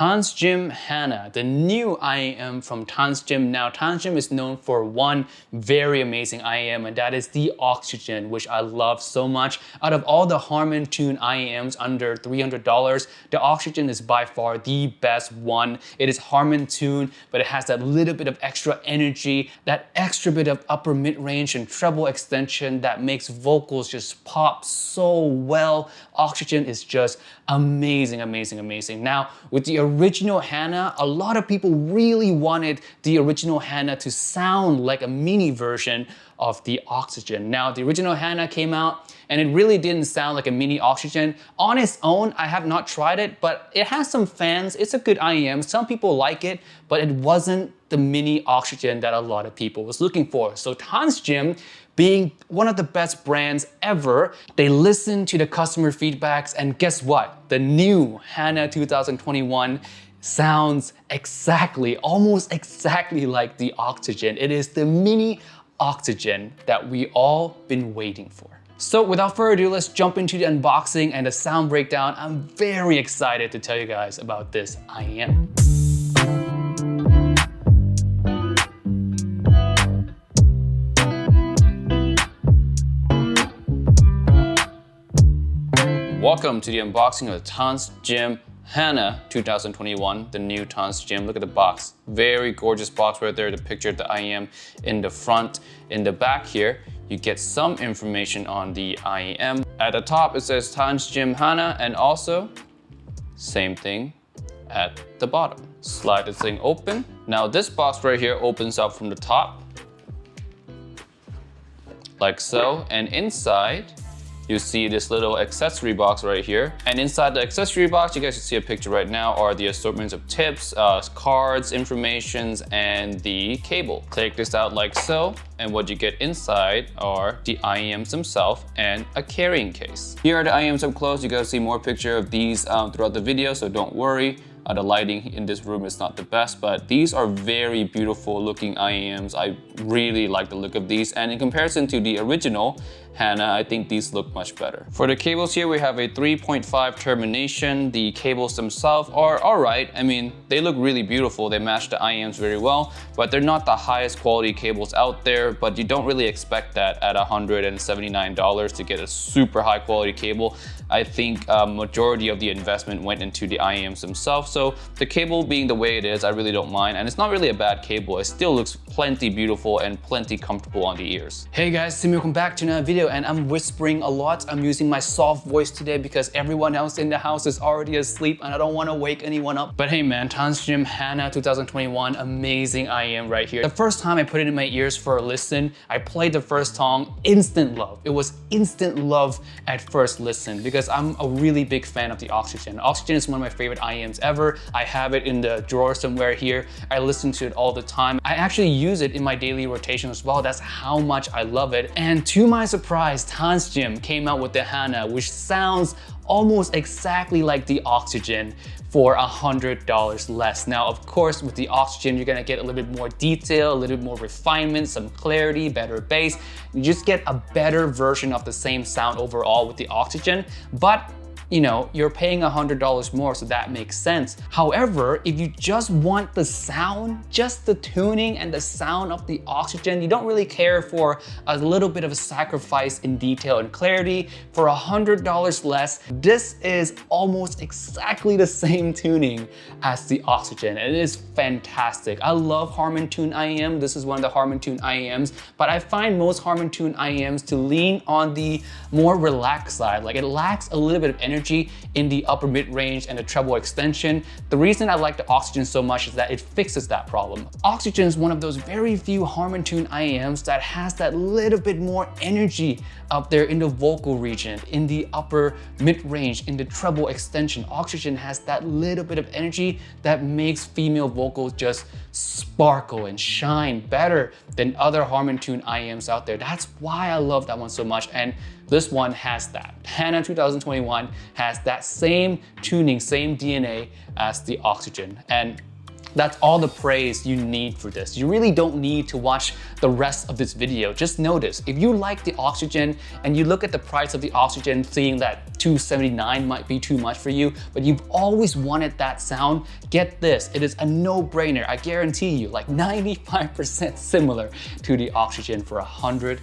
Tanchjim Hana, the new IEM from Tanchjim. Now, Tanchjim is known for one very amazing IEM, and that is the Oxygen, which I love so much. Out of all the Harman Tune IEMs under $300, the Oxygen is by far the best one. It is Harman Tune, but it has that little bit of extra energy, that extra bit of upper mid-range and treble extension that makes vocals just pop so well. Oxygen is just amazing, amazing, amazing. Now, with the original Hana, a lot of people really wanted the original Hana to sound like a mini version of the Oxygen. Now, the original Hana came out and it really didn't sound like a mini Oxygen. On its own, I have not tried it, but it has some fans. It's a good IEM. Some people like it, but it wasn't the mini Oxygen that a lot of people was looking for. So Tanchjim, being one of the best brands ever, they listened to the customer feedbacks, and guess what? The new Hana 2021 sounds exactly, almost exactly like the Oxygen. It is the mini Oxygen that we all been waiting for. So without further ado, let's jump into the unboxing and the sound breakdown. I'm very excited to tell you guys about this IEM. Welcome to the unboxing of the Tanchjim Hana 2021, the new Tanchjim. Look at the box. Very gorgeous box right there, the picture of the IEM in the front. In the back here, you get some information on the IEM. At the top, it says Tanchjim Hana, and also, same thing at the bottom. Slide this thing open. Now this box right here opens up from the top, like so, and inside, you see this little accessory box right here. And inside the accessory box, you guys can see a picture right now, are the assortments of tips, cards, informations, and the cable. Take this out like so, and what you get inside are the IEMs themselves and a carrying case. Here are the IEMs up close. You guys see more picture of these throughout the video, so don't worry. The lighting in this room is not the best, but these are very beautiful looking IEMs. I really like the look of these, and in comparison to the original Hana, I think these look much better. For the cables here, we have a 3.5 termination. The cables themselves are all right. I mean, they look really beautiful. They match the IEMs very well, but they're not the highest quality cables out there, but you don't really expect that at $179 to get a super high quality cable. I think a majority of the investment went into the IEMs themselves. So the cable being the way it is, I really don't mind. And it's not really a bad cable. It still looks plenty beautiful and plenty comfortable on the ears. Hey guys, Tim, welcome back to another video, and I'm whispering a lot. I'm using my soft voice today because everyone else in the house is already asleep and I don't want to wake anyone up. But hey man, Tanchjim Hana 2021, amazing IEM right here. The first time I put it in my ears for a listen, I played the first song, instant love. It was instant love at first listen because I'm a really big fan of the Oxygen. Oxygen is one of my favorite IEMs ever. I have it in the drawer somewhere here. I listen to it all the time. I actually use it in my daily rotation as well. That's how much I love it. And to my surprise, Tanchjim came out with the Hana, which sounds almost exactly like the Oxygen for $100 less. Now, of course, with the Oxygen, you're gonna get a little bit more detail, a little bit more refinement, some clarity, better bass. You just get a better version of the same sound overall with the Oxygen, but you know, you're paying $100 more, so that makes sense. However, if you just want the sound, just the tuning and the sound of the Oxygen, you don't really care for a little bit of a sacrifice in detail and clarity, for $100 less, this is almost exactly the same tuning as the Oxygen. It is fantastic. I love Harman Tune IEM. This is one of the Harman Tune IEMs, but I find most Harman Tune IEMs to lean on the more relaxed side. Like, it lacks a little bit of energy in the upper mid-range and the treble extension. The reason I like the Oxygen so much is that it fixes that problem. Oxygen is one of those very few Harman Tune IEMs that has that little bit more energy up there in the vocal region, in the upper mid-range, in the treble extension. Oxygen has that little bit of energy that makes female vocals just sparkle and shine better than other Harman Tune IEMs out there. That's why I love that one so much, and this one has that. Hana 2021 has that same tuning, same DNA as the Oxygen. And That's all the praise you need for this. You really don't need to watch the rest of this video. Just notice, if you like the Oxygen and you look at the price of the Oxygen, seeing that $279 might be too much for you, but you've always wanted that sound, get this. It is a no-brainer. I guarantee you, like 95% similar to the Oxygen for $100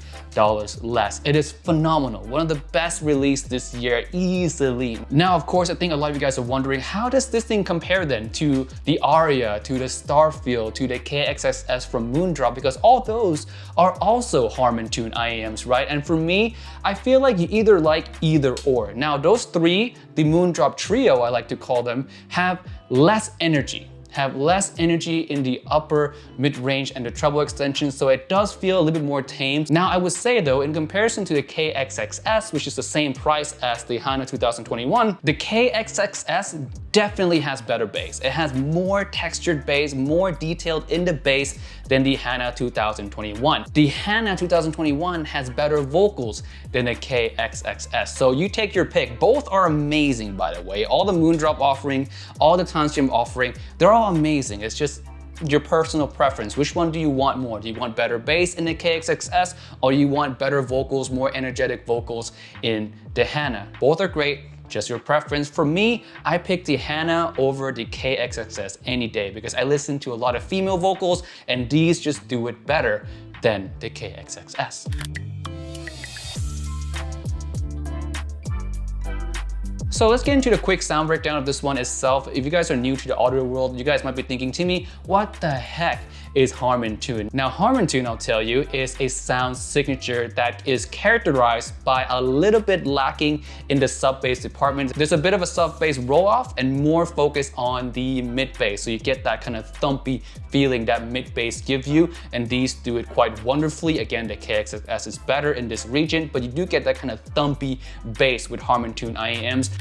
less. It is phenomenal. One of the best released this year, easily. Now, of course, I think a lot of you guys are wondering, how does this thing compare then to the Aria, to the Starfield, to the KXXS from Moondrop? Because all those are also Harman tuned IEMs, right? And for me, I feel like you either like either or. Now, those three, the Moondrop trio, I like to call them, have less energy in the upper mid-range and the treble extension, so it does feel a little bit more tame. Now, I would say though, in comparison to the KXXS, which is the same price as the Hana 2021, the KXXS definitely has better bass. It has more textured bass, more detailed in the bass than the Hana 2021. The Hana 2021 has better vocals than the KXXS. So you take your pick. Both are amazing, by the way. All the Moondrop offering, all the Tanchjim offering, they're all amazing. It's just your personal preference. Which one do you want more? Do you want better bass in the KXXS, or you want better vocals, more energetic vocals in the Hana? Both are great. Just your preference. For me, I picked the Hana over the KXXS any day because I listen to a lot of female vocals and these just do it better than the KXXS. So let's get into the quick sound breakdown of this one itself. If you guys are new to the audio world, you guys might be thinking, Timmy, what the heck is Harman Tune? Now, Harman Tune, I'll tell you, is a sound signature that is characterized by a little bit lacking in the sub bass department. There's a bit of a sub bass roll off and more focus on the mid bass. So you get that kind of thumpy feeling that mid bass gives you, and these do it quite wonderfully. Again, the KXXS is better in this region, but you do get that kind of thumpy bass with Harman Tune IEMs.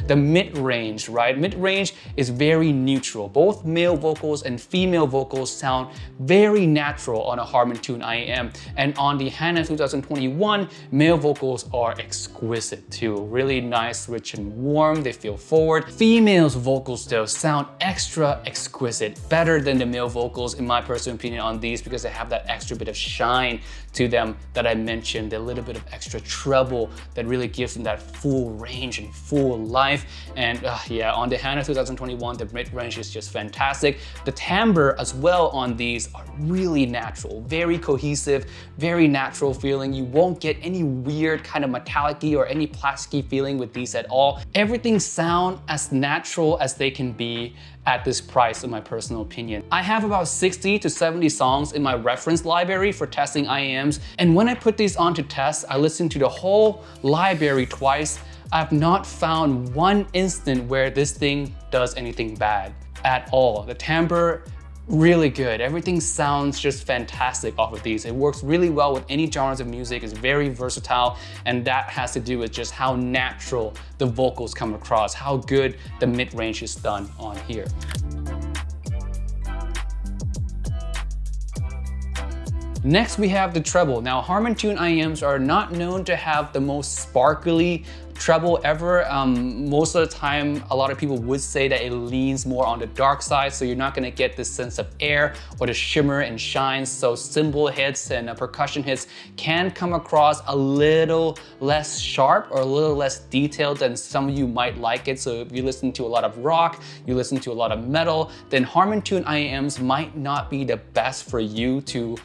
The mid-range, right? Mid-range is very neutral. Both male vocals and female vocals sound very natural on a Harman Tune IEM. And on the Hana 2021, male vocals are exquisite too. Really nice, rich and warm. They feel forward. Females vocals though sound extra exquisite. Better than the male vocals in my personal opinion on these because they have that extra bit of shine to them that I mentioned. A little bit of extra treble that really gives them that full range and full life. And yeah, on the Hana 2021, the mid-range is just fantastic. The timbre as well on these are really natural, very cohesive, very natural feeling. You won't get any weird kind of metallic-y or any plasticky feeling with these at all. Everything sound as natural as they can be at this price, in my personal opinion. I have about 60 to 70 songs in my reference library for testing IEMs, and when I put these on to test, I listen to the whole library twice. I've not found one instant where this thing does anything bad at all. The timbre, really good. Everything sounds just fantastic off of these. It works really well with any genres of music. It's very versatile, and that has to do with just how natural the vocals come across, how good the mid-range is done on here. Next, we have the treble. Now, Harman Tune IEMs are not known to have the most sparkly treble ever. Most of the time, a lot of people would say that it leans more on the dark side, so you're not gonna get this sense of air or the shimmer and shine. So cymbal hits and percussion hits can come across a little less sharp or a little less detailed than some of you might like it. So if you listen to a lot of rock, you listen to a lot of metal, then Harman Tune IEMs might not be the best for you to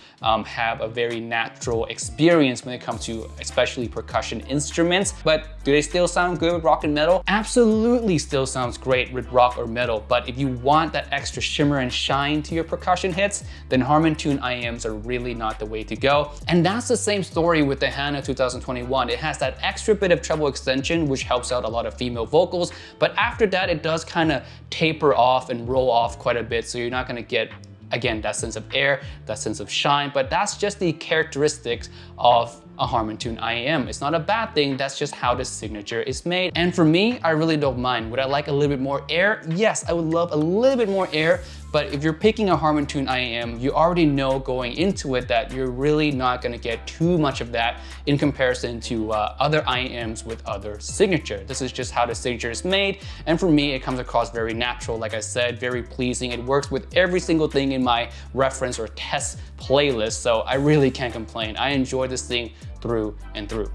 have a very natural experience when it comes to especially percussion instruments. But do they still sound good with rock and metal? Absolutely still sounds great with rock or metal, but if you want that extra shimmer and shine to your percussion hits, then Harman Tune IEMs are really not the way to go. And that's the same story with the Hana 2021. It has that extra bit of treble extension, which helps out a lot of female vocals, but after that, it does kind of taper off and roll off quite a bit, so you're not gonna get, again, that sense of air, that sense of shine, but that's just the characteristics of a Harman-Toon IEM. It's not a bad thing, that's just how the signature is made. And for me, I really don't mind. Would I like a little bit more air? Yes, I would love a little bit more air, but if you're picking a Harman-Toon IEM, you already know going into it that you're really not gonna get too much of that in comparison to other IEMs with other signature. This is just how the signature is made, and for me, it comes across very natural, like I said, very pleasing. It works with every single thing in my reference or test playlist, so I really can't complain. I enjoy this thing through and through.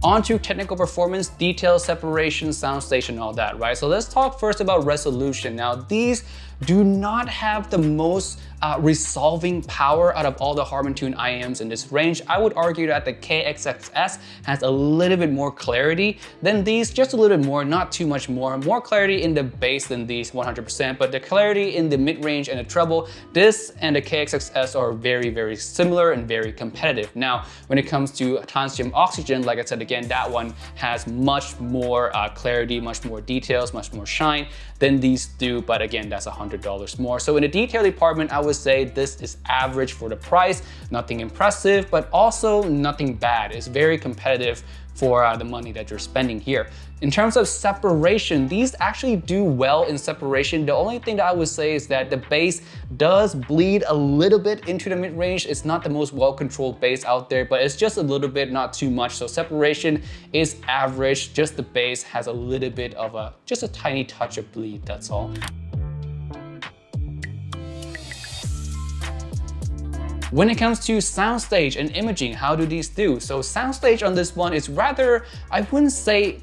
On to technical performance, detail, separation, soundstage, and all that, right? So let's talk first about resolution. Now, these do not have the most resolving power out of all the Harman-Toon IEMs in this range. I would argue that the KXXS has a little bit more clarity than these, just a little bit more, not too much more. More clarity in the bass than these 100%, but the clarity in the mid-range and the treble, this and the KXXS are very, very similar and very competitive. Now, when it comes to Tanchjim Oxygen, like I said again, that one has much more clarity, much more details, much more shine than these do, but again, that's $100 more. So in the detail department, I would say this is average for the price, nothing impressive, but also nothing bad. It's very competitive for the money that you're spending here. In terms of separation, these actually do well in separation. The only thing that I would say is that the bass does bleed a little bit into the mid-range. It's not the most well-controlled bass out there, but it's just a little bit, not too much. So separation is average, just the bass has a little bit of just a tiny touch of bleed, that's all. When it comes to soundstage and imaging, how do these do? So soundstage on this one is rather, I wouldn't say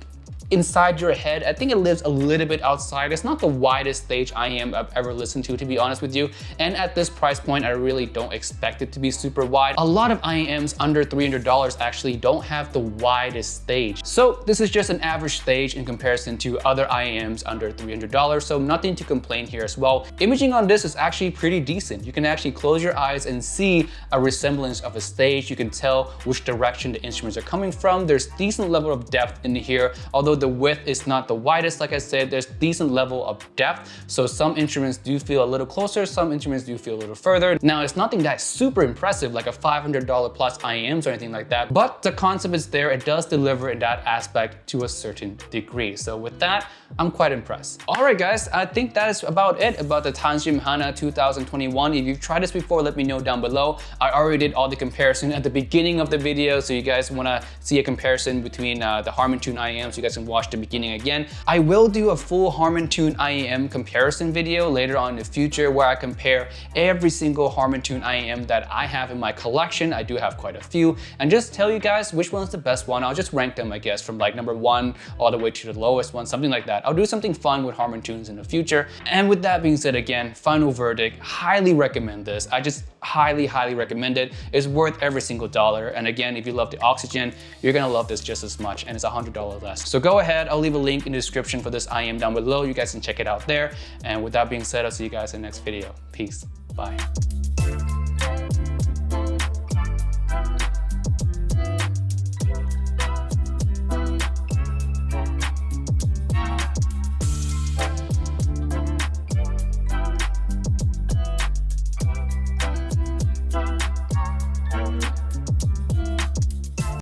inside your head. I think it lives a little bit outside. It's not the widest stage IEM I've ever listened to be honest with you. And at this price point, I really don't expect it to be super wide. A lot of IEMs under $300 actually don't have the widest stage. So this is just an average stage in comparison to other IEMs under $300. So nothing to complain here as well. Imaging on this is actually pretty decent. You can actually close your eyes and see a resemblance of a stage. You can tell which direction the instruments are coming from. There's decent level of depth in here, although the width is not the widest. Like I said, there's decent level of depth. So some instruments do feel a little closer, some instruments do feel a little further. Now, it's nothing that's super impressive, like a $500 plus IEMs or anything like that, but the concept is there. It does deliver in that aspect to a certain degree. So with that, I'm quite impressed. All right, guys, I think that is about it about the Tanchjim Hana 2021. If you've tried this before, let me know down below. I already did all the comparison at the beginning of the video, so you guys wanna see a comparison between the Harman-Toon IEMs, you guys can watch the beginning again. I will do a full Harman-Toon IEM comparison video later on in the future where I compare every single Harman-Toon IEM that I have in my collection. I do have quite a few, and just tell you guys which one's the best one. I'll just rank them, I guess, from like number 1 all the way to the lowest one, something like that. I'll do something fun with Harman-Toons in the future. And with that being said, again, final verdict, highly recommend this. I just highly recommend it. It's worth every single dollar. And again, if you love the Oxygen, you're gonna love this just as much, and it's $100 less. So go ahead, I'll leave a link in the description for this IEM down below. You guys can check it out there. And with that being said, I'll see you guys in the next video. Peace, bye.